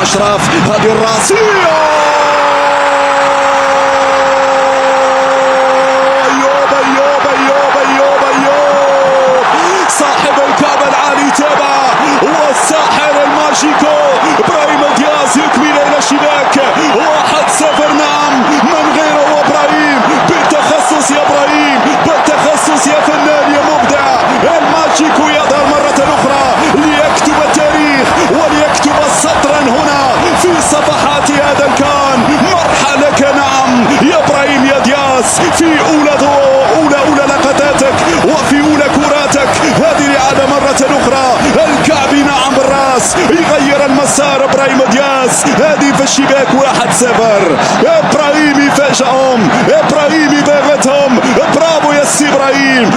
أشرف، هذه الراسية صاحب الكعب العالي تابع والساحر الماجيكو إبراهيم دياز يكمل إلى الشباك. 1-0. نعم، من غيره إبراهيم، بالتخصص يا إبراهيم، بالتخصص يا فنان يا مبدع. الماجيكو يظهر مرة أخرى ليكتب التاريخ وليكتب سطرا هنا في صفحات هذا الكان. مرحلك نعم يا إبراهيم يا دياز في أولى لقطاتك وفي أولى كراتك. هذه الإعادة مرة أخرى، الكعبي نعم بالراس يغير المسار إبراهيم دياز. هذه في الشباك 1-0. إبراهيم يفاجئهم، إبراهيم يباغتهم. برافو يا سي إبراهيم.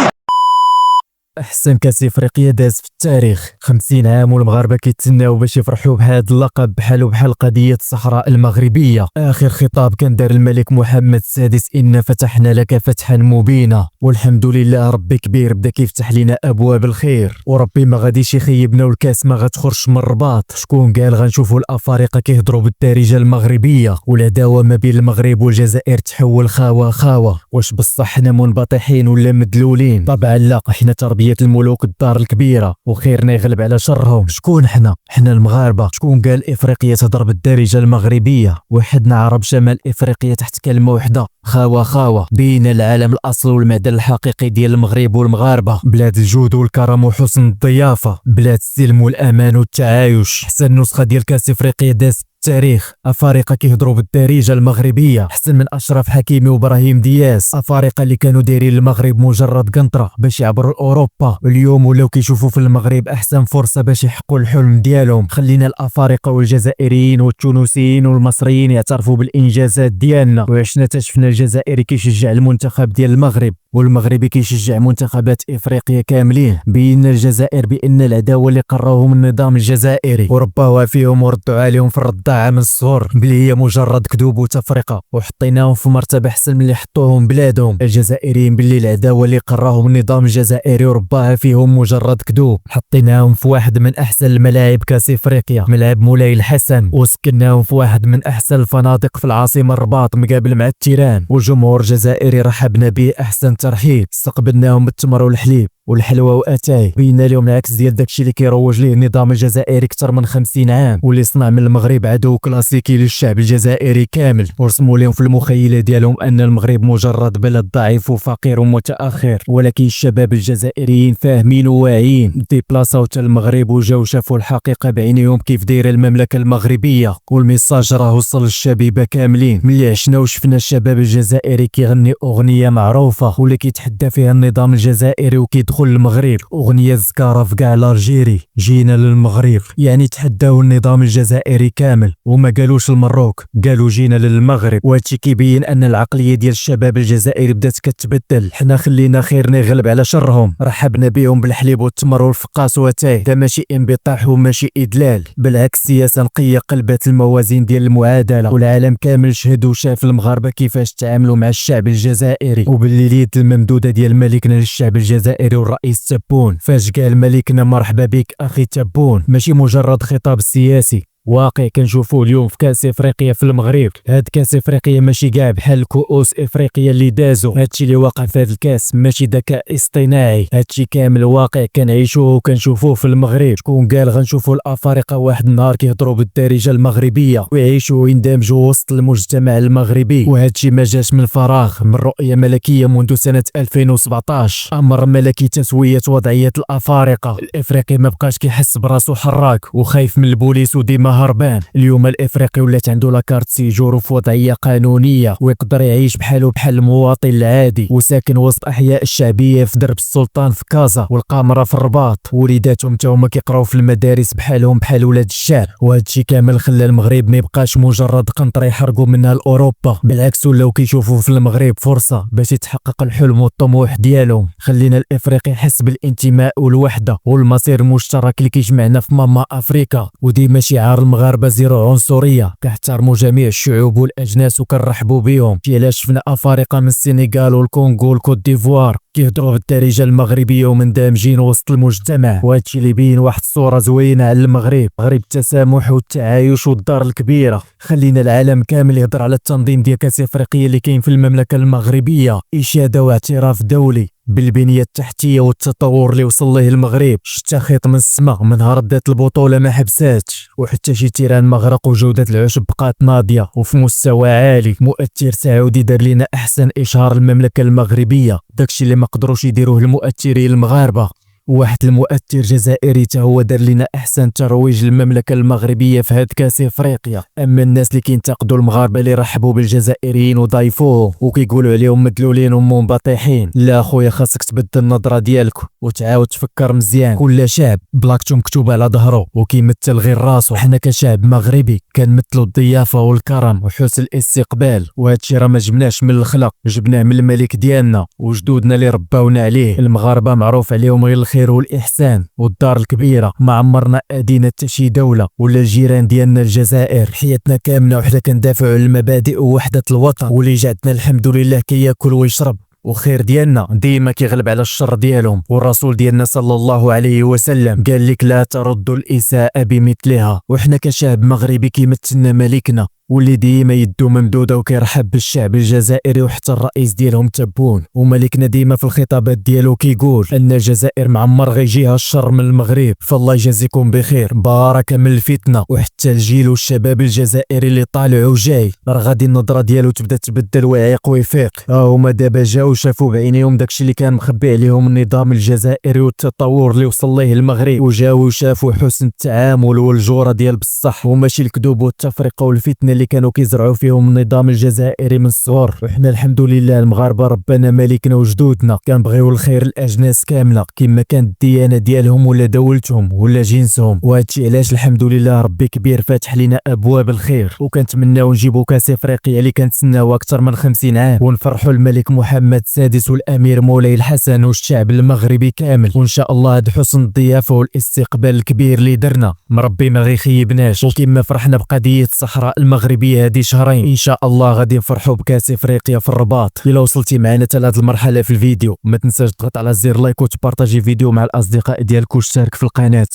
احسن كاس افريقيا داز في التاريخ. 50 عام والمغاربه كيتسناو باش يفرحوا بهذا اللقب بحال قضيه الصحراء المغربيه. اخر خطاب كان دار الملك محمد السادس: ان فتحنا لك فتحا مبينا. والحمد لله ربي كبير بدا كيفتح لنا ابواب الخير، وربي ما غاديش يخيبنا والكاس ما غتخرجش من الرباط. شكون قال غنشوفوا الافارقه كيهضروا بالدارجه المغربيه والعداوه ما بين المغرب والجزائر تحول خاوه؟ واش بصح حنا منبطحين ولا مدلولين؟ طبعا لا، حنا تربيه الملوك الدار الكبيره وخيرنا يغلب على شرهم. شكون حنا المغاربه. شكون قال افريقيا تضرب الدارجه المغربيه؟ وحدنا عرب شمال افريقيا تحت كلمه وحده: خاوه. بين العالم الاصل والمعدن الحقيقي ديال المغرب والمغاربه. بلاد الجود والكرم وحسن الضيافه، بلاد السلم والامان والتعايش. احسن نسخه ديال كاس افريقيا داز التاريخ. افارقه كيهضروا بالدارجه المغربيه احسن من اشرف حكيمي وابراهيم دياز. افارقه اللي كانوا دايرين المغرب مجرد قنطره باش يعبروا لاوروبا، اليوم ولاو كيشوفوا في المغرب احسن فرصه باش يحققوا الحلم ديالهم. خلينا الافارقه والجزائريين والتونسيين والمصريين يعترفوا بالانجازات ديالنا. وعشنا شفنا الجزائري كيشجع المنتخب ديال المغرب والمغربي كيشجع منتخبات افريقيا كاملين. بين الجزائر بان العداوه اللي قراوهم النظام الجزائري ورباوها فيهم وردوا عليهم في الرضاعه من الصغر بلي هي مجرد كذوب وتفرقه، وحطيناهم في مرتبه احسن من اللي حطوهم بلادهم الجزائريين. باللي العداوه اللي قراهم النظام الجزائري ورباها فيهم مجرد كذوب. حطيناهم في واحد من احسن الملاعب كاس افريقيا، ملعب مولاي الحسن، وسكناهم في واحد من احسن الفنادق في العاصمه الرباط مقابل مع التيران. والجمهور الجزائري رحبنا به احسن ترحيب، استقبلناهم بالتمر والحليب والحلوى واتاي. بينا لهم العكس ديال داكشي اللي كيروج ليه النظام الجزائري اكثر من 50 عام، واللي صنع من المغرب عدو كلاسيكي للشعب الجزائري كامل. ورسموا لهم في المخيله ديالهم ان المغرب مجرد بلد ضعيف وفقير ومتاخر. ولكن الشباب الجزائريين فاهمين وواعيين، ديبلاصاو حتى المغرب وجاو شافوا الحقيقه بعينيهم كيف دايره المملكه المغربيه. والميساج راه وصل للشبيبه كاملين. ملي عشنا وشفنا الشباب الجزائري كيغني اغنيه معروفه واللي كيتحدى فيها النظام الجزائري وكيدخل المغرب، اغنيه زكاره في كاع الجيري جينا للمغرب. يعني تحداو النظام الجزائري كامل وما قالوش المروك، قالوا جينا للمغرب. وهادشي كيبين ان العقليه ديال الشباب الجزائري بدات كتبدل. حنا خلينا خيرنا يغلب على شرهم، رحبنا بهم بالحليب والتمر والفقاس وتاي. دا ماشي انبطاح وماشي ادلال، بالعكس سياسه نقيه قلبت الموازين ديال المعادله. والعالم كامل شهد وشاف المغاربه كيفاش تعاملوا مع الشعب الجزائري، وباللي اليد الممدوده ديال ملكنا للشعب الجزائري الرئيس تبون. فاش قال ملكنا مرحبا بك اخي تبون، ماشي مجرد خطاب سياسي، واقع كنشوفوه اليوم في كاس افريقيا في المغرب. هاد كاس افريقيا ماشي كاع بحال كؤوس افريقيا اللي دازو. هادشي اللي واقع في هاد الكاس ماشي ذكاء اصطناعي، هادشي كامل واقع كنعيشوه وكنشوفوه في المغرب. شكون قال غنشوفوا الافارقه واحد النهار كيهضروا بالدارجه المغربيه ويعيشوا ويندمجوا وسط المجتمع المغربي؟ وهادشي ما جاش من فراغ، من رؤيه ملكيه منذ سنه 2017. امر ملكي تسويه وضعيه الافارقه. الافريقي ما بقاش كيحس براسو حراك وخايف من البوليس وديما هربان. اليوم الافريقي ولات عنده لاكارت سيجور في وضعيه قانونيه ويقدر يعيش بحاله بحال المواطن العادي، وساكن وسط احياء الشعبيه في درب السلطان في كازا والقامره في الرباط. وليداتهم تا هما كيقراو في المدارس بحالهم بحال ولاد الشعب. وهادشي كامل خلى المغرب ما يبقاش مجرد قنطره يحرقوا منها لاوروبا، بالعكس ولاو كيشوفوا في المغرب فرصه باش يتحقق الحلم والطموح ديالهم. خلينا الافريقي يحس بالانتماء والوحده والمصير المشترك اللي كيجمعنا في ماما افريكا. وديما شعار المغاربه زيرو عنصريه، كنحترموا جميع الشعوب والاجناس وكنرحبوا بهم. علاش شفنا افارقه من السنغال والكونغو والكوت ديفوار كيهضروا بالدارجه المغربيه ومندمجين وسط المجتمع، وهادشي اللي يبين واحد الصوره زوينه على المغرب، مغرب التسامح والتعايش والدار الكبيره. خلينا العالم كامل يهضر على التنظيم ديال كاس افريقيا اللي كاين في المملكه المغربيه، اشاده واعتراف دولي بالبنيه التحتيه والتطور اللي وصل ليه المغرب. شتا خيط من السماء من نهار بدات البطوله ما حبساتش، وحتى شي تيران مغرق وجوده العشب بقات ناضيه وفي مستوى عالي. مؤثر سعودي دار لنا احسن اشهار المملكه المغربيه، داكشي اللي ما قدروش يديروه المؤثرين المغاربه. واحد المؤثر جزائري تا هو دار لنا احسن ترويج للمملكه المغربيه في هاد كاس افريقيا. اما الناس اللي كينتقدوا المغاربه اللي رحبوا بالجزائريين وضايفوه وكيقولوا عليهم مدلولين ومنبطحين، لا خويا خاصك تبدل النظره ديالك وتعاود تفكر مزيان. كل شعب بلاكته مكتوبه على ظهره وكيمثل غير راسو. حنا كشعب مغربي كنمثلوا الضيافه والكرم وحسن الاستقبال، وهادشي راه ما جبناش من الخلق، جبناه من الملك ديالنا وجدودنا اللي رباونا عليه. المغاربه معروف عليهم غير الخير والاحسان والدار الكبيره، ما عمرنا ادينا حتى شي دوله ولا الجيران ديالنا الجزائر. حياتنا كامله وحده كندافعوا على المبادئ ووحده الوطن، واللي جاتنا الحمد لله كياكل ويشرب، وخير ديالنا ديما كيغلب على الشر ديالهم. والرسول ديالنا صلى الله عليه وسلم قال لك لا تردوا الاساءه بمثلها. وحنا كشعب مغربي كيمثلنا ملكنا واللي ديما يدو ممدوده وكيرحب بالشعب الجزائري وحتى الرئيس ديالهم تبون. وملكنا ديما في الخطابات ديالو كيقول ان الجزائر معمر غيجيها الشر من المغرب، فالله يجازيكم بخير. بارك من الفتنه وحتى الجيل والشباب الجزائري اللي طالع وجاي راه غادي النظره ديالو تبدا تبدل ويعيق ويفيق. هما دابا جاو شافوا بعينيهم داكشي اللي كان مخبي عليهم النظام الجزائري والتطور اللي وصل ليه المغرب، وجاو شافوا حسن التعامل والجوره ديال بصح وماشي الكذوب والتفرقه والفتنه اللي كانوا كيزرعوا فيهم النظام الجزائري من الصغر. وحنا الحمد لله المغاربه ربنا ملكنا وجدودنا كنبغيو الخير الاجناس كامله كما كانت الديانه ديالهم ولا دولتهم ولا جنسهم، وهادشي علاش الحمد لله ربي كبير فاتح لنا ابواب الخير. وكنتمناو نجيبو كاس افريقيا اللي كنتسناو اكثر من 50 عام ونفرحوا الملك محمد السادس والامير مولاي الحسن والشعب المغربي كامل. وان شاء الله هاد حسن الضيافه والاستقبال الكبير اللي درنا مربي ما غيخيبناش. وكما فرحنا بقضيه الصحراء المغربيه هذه شهرين ان شاء الله غادي نفرحوا بكاس افريقيا في الرباط. الا وصلتي معنا حتى لهاد المرحله في الفيديو ما تنساش تضغط على زر لايك وتبارطاجي فيديو مع الاصدقاء ديالك واشترك في القناه.